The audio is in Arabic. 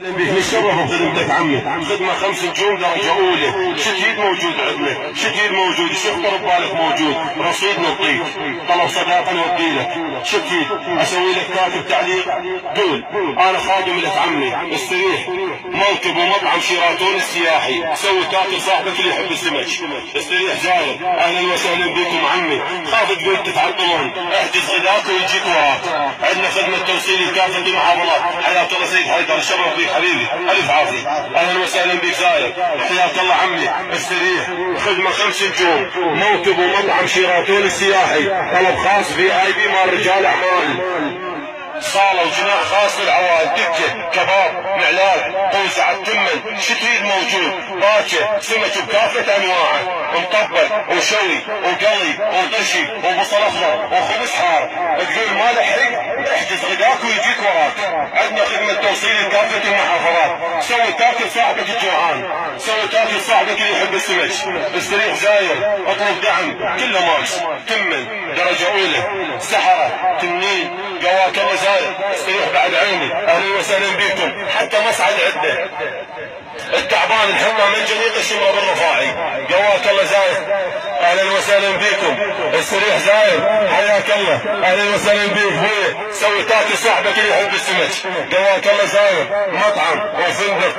نتشرف بخدمتك عمي، خدمة 5 نجوم درجة أولى، شتيد موجود عندنا، شتيد موجود، الشيخ طرب بالك موجود، رصيد نعطيك، طلب صداقة نوديلك، شتيد، أسوي لك كاتب تعليق، قول أنا خادم لك عمي، استريح، موكب ومطعم شيراتون السياحي، سوي كاتب صاحبك اللي يحب السمك، استريح زاير، أهلا وسهلا بكم عمي، خاف تقول تتعطلون، احجز غداك ويجيك وراك، عندنا خدمة توصيل كافة المحافظات، حياة الله سيد حيدر، شرف بيك حبيبي، ألف عافية، أهلا وسهلا بك زاير، حياك الله عمي، استريح، خدمة 5 نجوم، موكب ومطعم شيراتون السياحي، طلب خاص VIP مال رجال أعمال، صالة وجناح خاص للعوائل، دكة، كباب، معلات، قوس على التمن، شتيد موجود، باكة، سمك بكافة أنواعه، مطبق وشوي وقلي وضشي وبصل أخضر وخبز حار، تقول ما لحق احجز غداك ويجيك وراك، عندنا خدمة توصيل لكافة المحافظات، سوي تاكل صاحبك الجوعان، سوي تاكل صاحبك اللي يحب السمك، استريح زاير، اطلب دعم، كله ماكس، تمن، درجة أولى، سحرة، تنين، قواك الله زاير، استريح بعد عيني، اهلا وسهلا بكم، حتى مصعد عده، التعبان نحطه من جنيق الشمر بالرفاعي، قواك الله زاير، اهلا وسهلا بكم، استريح زاير، حياك الله، اهلا وسهلا بك اخوي، سوي تاكل صاحبك اللي يحب السمك، قواك الله زاير، مطعم وفندق